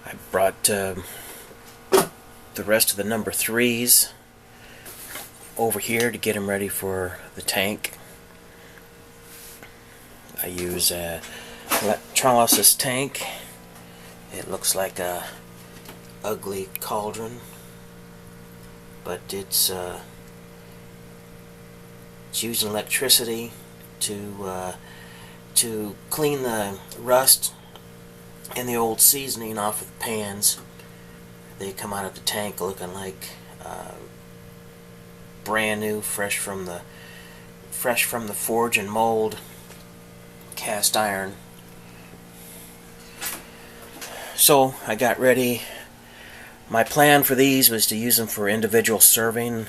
I brought the rest of the number 3s over here to get them ready for the tank. I use a electrolysis tank. It looks like a ugly cauldron, but it's using electricity to clean the rust and the old seasoning off of the pans. They come out of the tank looking like brand new, fresh from the forge and mold cast iron. So I got ready. My plan for these was to use them for individual serving,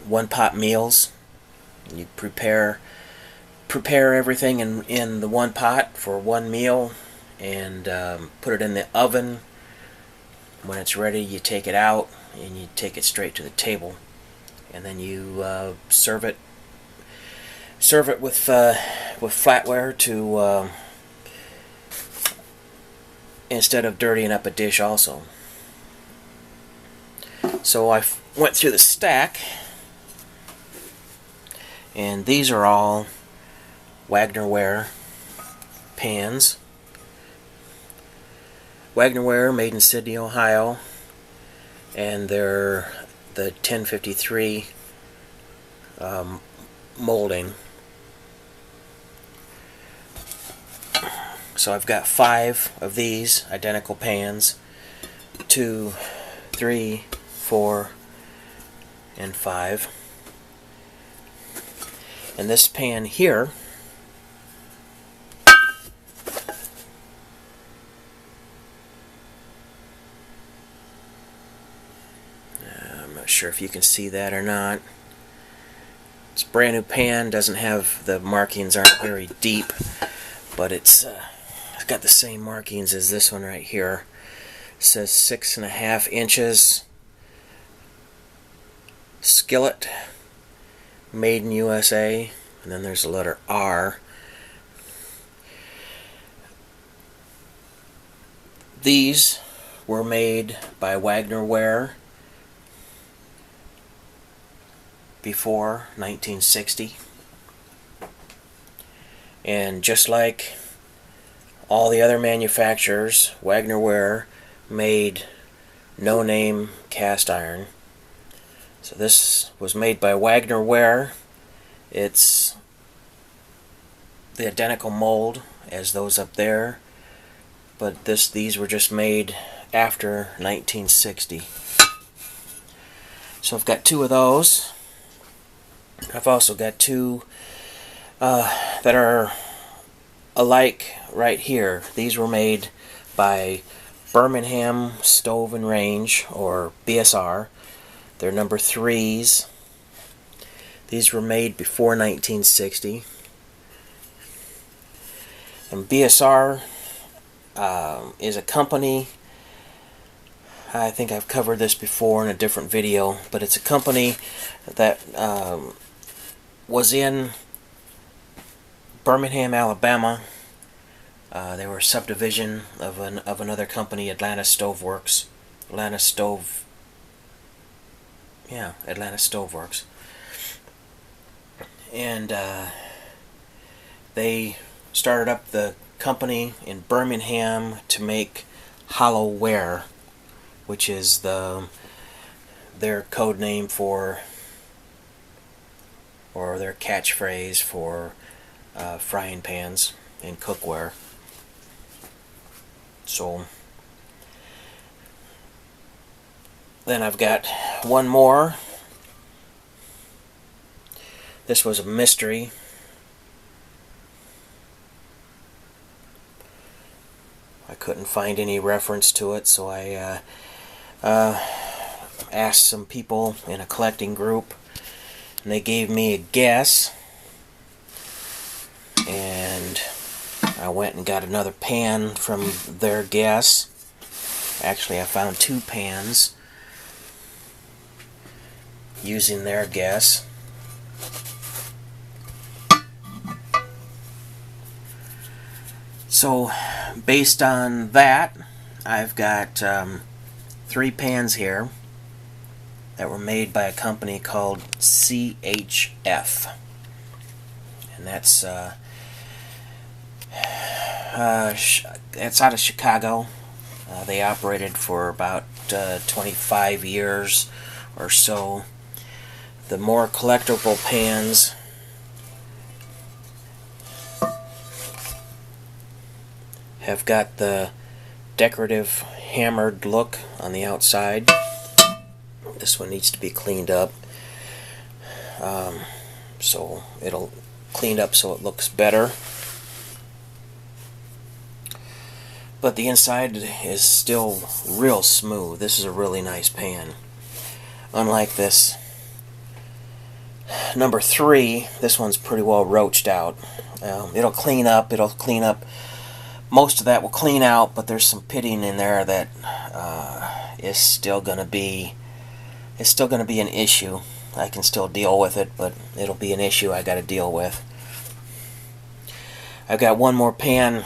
one-pot meals. You prepare everything in the one pot for one meal, and put it in the oven. When it's ready, you take it out and you take it straight to the table, and then you serve it with flatware to instead of dirtying up a dish also. So I went through the stack, and these are all PiquaWare pans. PiquaWare, made in Sydney, Ohio, and they're the 1053 molding. So I've got 5 of these identical pans, 2, 3, 4, and 5. And this pan here I'm not sure if you can see that or not. It's a brand new pan, doesn't have, the markings aren't very deep, but it's got the same markings as this one right here. It says 6.5 inches. Skillet, made in USA, and then there's the letter R. These were made by PiquaWare before 1960, and just like all the other manufacturers, PiquaWare made no-name cast iron. So this was made by PiquaWare. It's the identical mold as those up there, but these were just made after 1960. So I've got 2 of those. I've also got 2 that are alike right here. These were made by Birmingham Stove and Range, or BSR. They're number 3s. These were made before 1960. And BSR is a company, I think I've covered this before in a different video, but it's a company that was in Birmingham, Alabama. They were a subdivision of another company, Atlanta Stove Works. Atlanta Stove Works. And they started up the company in Birmingham to make HollowWare, which is their code name for, or their catchphrase for frying pans and cookware. So then I've got one more. This was a mystery. I couldn't find any reference to it, so I asked some people in a collecting group, and they gave me a guess. And I went and got another pan from their guess. Actually, I found 2 pans using their guess. So, based on that, I've got 3 pans here that were made by a company called CHF, and that's it's out of Chicago. They operated for about 25 years or so. The more collectible pans have got the decorative hammered look on the outside. This one needs to be cleaned up, so it'll clean up so it looks better. But the inside is still real smooth. This is a really nice pan. Unlike this number 3, this one's pretty well roached out. It'll clean up. Most of that will clean out, but there's some pitting in there that is still going to be an issue. I can still deal with it, but it'll be an issue I got to deal with. I've got one more pan.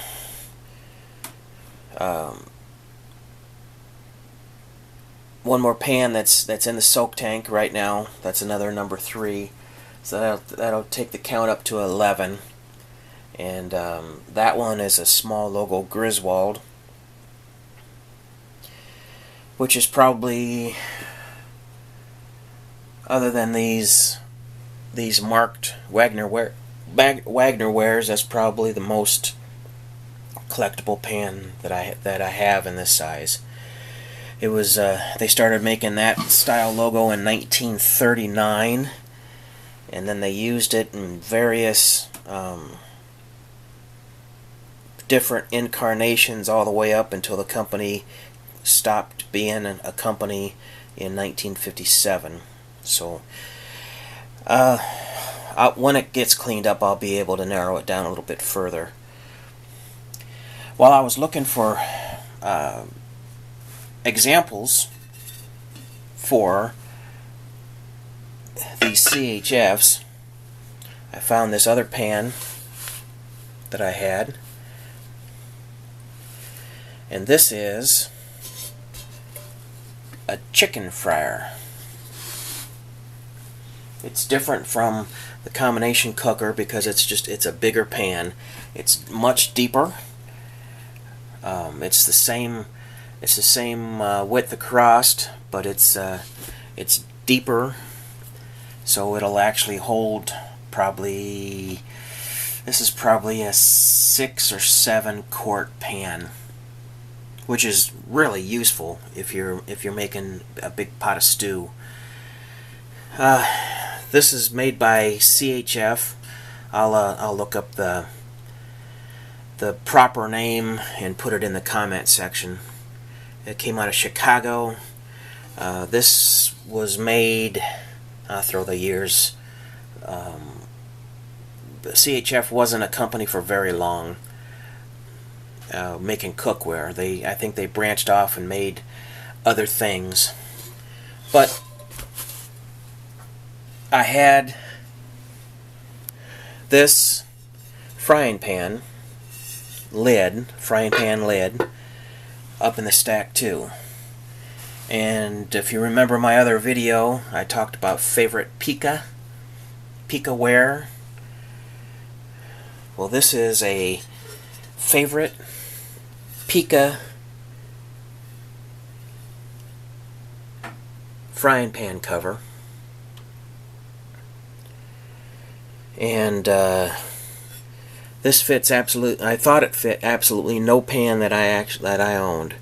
One more pan that's in the soak tank right now. That's another number 3. So that'll take the count up to 11. And that one is a small logo Griswold, which is probably, other than these marked Wagnerwares, that's probably the most collectible pan that I have in this size. It was they started making that style logo in 1939, and then they used it in various different incarnations all the way up until the company stopped being a company in 1957. So when it gets cleaned up, I'll be able to narrow it down a little bit further. While I was looking for examples for these CHFs, I found this other pan that I had, and this is a chicken fryer. It's different from the combination cooker because it's a bigger pan. It's much deeper. It's the same width across, but it's deeper, so it'll actually hold probably. This is probably a 6 or 7 quart pan, which is really useful if you're making a big pot of stew. This is made by CHF. I'll look up the proper name and put it in the comment section. It came out of Chicago. This was made, I'll throw the years. CHF wasn't a company for very long, making cookware. I think they branched off and made other things. But I had this frying pan lid up in the stack too. And if you remember my other video, I talked about Favorite PiquaWare. Well, this is a Favorite Piqua frying pan cover. And this fits absolutely. I thought it fit absolutely no pan that I owned.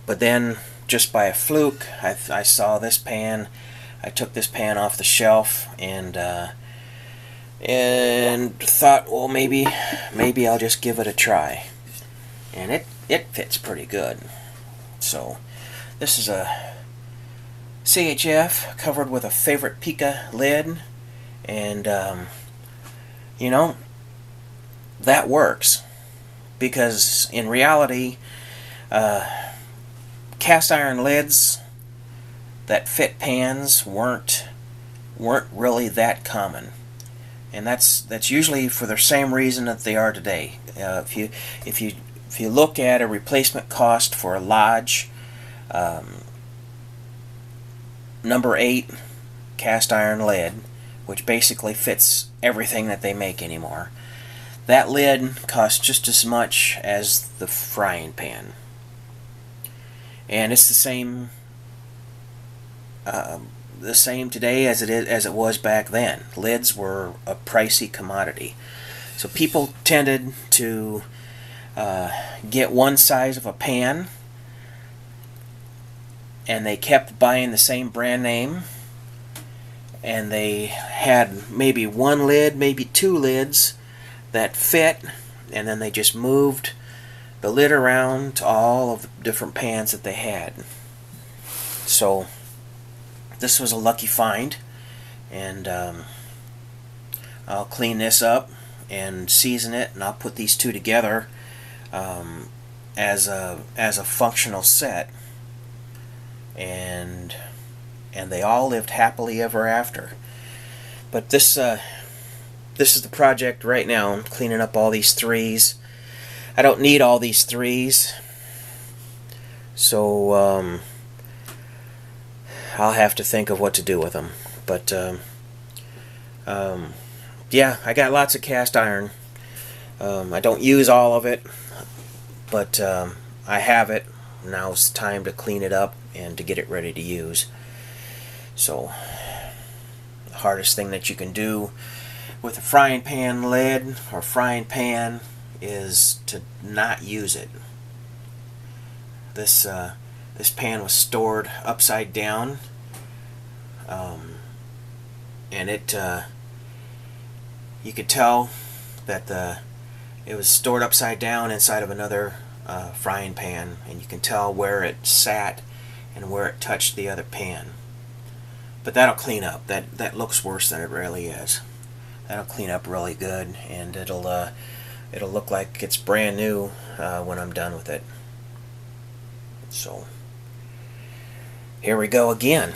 But then, just by a fluke, I saw this pan. I took this pan off the shelf and thought, well, maybe I'll just give it a try. And it fits pretty good. So this is a CHF covered with a Favorite Piqua lid, and you know, that works, because in reality, cast iron lids that fit pans weren't really that common, and that's usually for the same reason that they are today. If you if you look at a replacement cost for a Lodge number 8 cast iron lid, which basically fits everything that they make anymore, that lid costs just as much as the frying pan. And it's the same today as it was back then. Lids were a pricey commodity, so people tended to get one size of a pan, and they kept buying the same brand name, and they had maybe one lid, maybe 2 lids that fit, and then they just moved the lid around to all of the different pans that they had. So this was a lucky find, and I'll clean this up and season it, and I'll put these two together as a functional set, and they all lived happily ever after. But this is the project right now. I'm cleaning up all these 3s. I don't need all these 3s, so I'll have to think of what to do with them. But yeah, I got lots of cast iron. I don't use all of it, but I have it. Now it's time to clean it up and to get it ready to use. So the hardest thing that you can do with a frying pan lid or frying pan is to not use it. This pan was stored upside down, and you could tell that it was stored upside down inside of another frying pan, and you can tell where it sat and where it touched the other pan. But that'll clean up. That looks worse than it really is. That'll clean up really good, and it'll look like it's brand new when I'm done with it. So here we go again.